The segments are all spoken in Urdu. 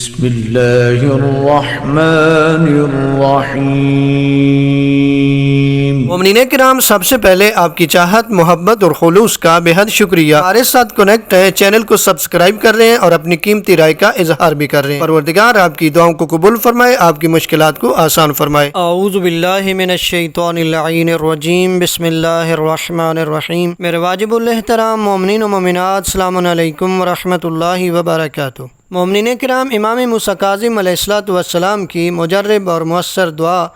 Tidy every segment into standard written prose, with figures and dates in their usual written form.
بسم اللہ الرحمن الرحیم۔ مومنین کرام، سب سے پہلے آپ کی چاہت، محبت اور خلوص کا بے حد شکریہ۔ ہمارے ساتھ کنیکٹ ہیں، چینل کو سبسکرائب کر رہے ہیں اور اپنی قیمتی رائے کا اظہار بھی کر رہے ہیں۔ پروردگار آپ کی دعاؤں کو قبول فرمائے، آپ کی مشکلات کو آسان فرمائے۔ اعوذ باللہ من الشیطان اللعین الرجیم، بسم اللہ الرحمن الرحیم۔ میرے واجب الاحترام مومنین و مومنات، السلام علیکم ورحمۃ اللہ وبرکاتہ۔ مومنین کرام، امام موسیٰ کاظم علیہ السلام کی مجرب اور مؤثر دعا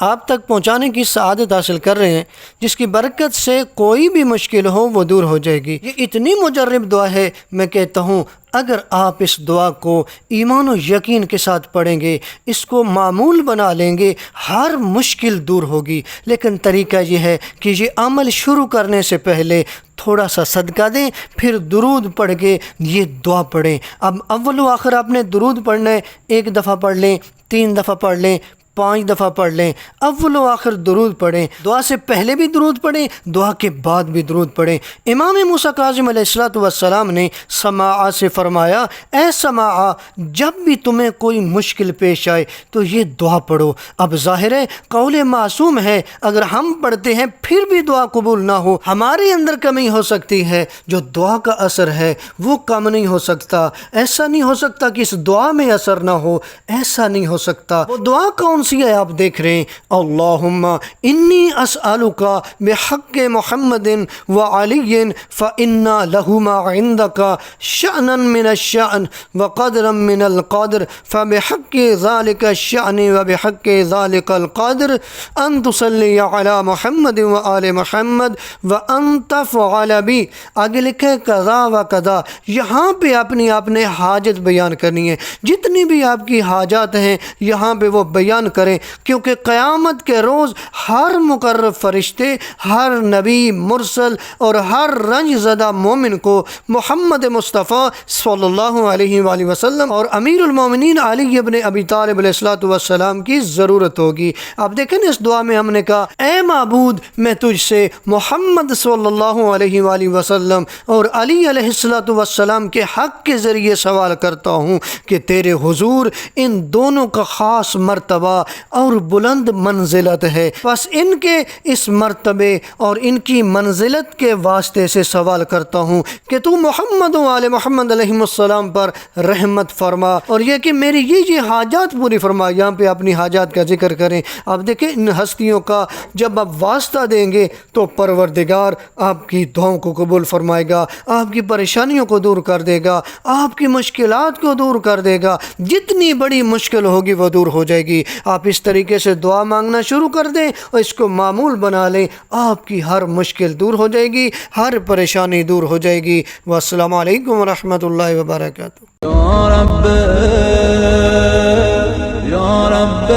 آپ تک پہنچانے کی سعادت حاصل کر رہے ہیں، جس کی برکت سے کوئی بھی مشکل ہو وہ دور ہو جائے گی۔ یہ اتنی مجرب دعا ہے، میں کہتا ہوں اگر آپ اس دعا کو ایمان و یقین کے ساتھ پڑھیں گے، اس کو معمول بنا لیں گے، ہر مشکل دور ہوگی۔ لیکن طریقہ یہ ہے کہ یہ عمل شروع کرنے سے پہلے تھوڑا سا صدقہ دیں، پھر درود پڑھ کے یہ دعا پڑھیں۔ اب اول و آخر آپ نے درود پڑھنا ہے، 1 دفعہ پڑھ لیں، 3 دفعہ پڑھ لیں، 5 دفعہ پڑھ لیں، اول و آخر درود پڑھیں۔ دعا سے پہلے بھی درود پڑھیں، دعا کے بعد بھی درود پڑھیں۔ امام موسیٰ کاظم علیہ السلام نے سماعہ سے فرمایا، اے سماعہ، جب بھی تمہیں کوئی مشکل پیش آئے تو یہ دعا پڑھو۔ اب ظاہر ہے قول معصوم ہے، اگر ہم پڑھتے ہیں پھر بھی دعا قبول نہ ہو، ہمارے اندر کمی ہو سکتی ہے، جو دعا کا اثر ہے وہ کم نہیں ہو سکتا۔ ایسا نہیں ہو سکتا کہ اس دعا میں اثر نہ ہو، ایسا نہیں ہو سکتا۔ وہ دعا کون سی ہے آپ دیکھ رہے ہیں، اللہم انی اسألک بحق محمد وعلی فإنا لہما عندک شأنا من الشأن وقدرا من القدر فبحق ذلك الشأن وبحق ذلك القدر ان تصلی علی محمد وآل محمد وان تفعل بی۔ آگے لکھے قضا و قضا، یہاں پہ اپنے حاجت بیان کرنی ہے، جتنی بھی آپ کی حاجات ہیں یہاں پہ وہ بیان کریں، کیونکہ قیامت کے روز ہر مقرب فرشتے، ہر نبی مرسل اور ہر رنج زدہ مومن کو محمد مصطفیٰ صلی اللہ علیہ وآلہ وسلم اور امیر المومنین علی ابن ابی طالب علیہ السلام کی ضرورت ہوگی۔ آپ دیکھیں اس دعا میں ہم نے کہا، اے معبود، میں تجھ سے محمد صلی اللہ علیہ وآلہ وسلم اور علی علیہ السلام کے حق کے ذریعے سوال کرتا ہوں کہ تیرے حضور ان دونوں کا خاص مرتبہ اور بلند منزلت ہے، بس ان کے اس مرتبے اور ان کی منزلت کے واسطے سے سوال کرتا ہوں کہ تو محمد و آل محمد علیہ السلام پر رحمت فرما، اور یہ کہ میری یہ حاجات پوری فرما۔ یہاں پہ اپنی حاجات کا ذکر کریں۔ آپ دیکھیں ان ہستیوں کا جب آپ واسطہ دیں گے تو پروردگار آپ کی دعاؤں کو قبول فرمائے گا، آپ کی پریشانیوں کو دور کر دے گا، آپ کی مشکلات کو دور کر دے گا، جتنی بڑی مشکل ہوگی وہ دور ہو جائے گی۔ آپ اس طریقے سے دعا مانگنا شروع کر دیں اور اس کو معمول بنا لیں، آپ کی ہر مشکل دور ہو جائے گی، ہر پریشانی دور ہو جائے گی۔ والسلام علیکم ورحمۃ اللہ وبرکاتہ۔ یا رب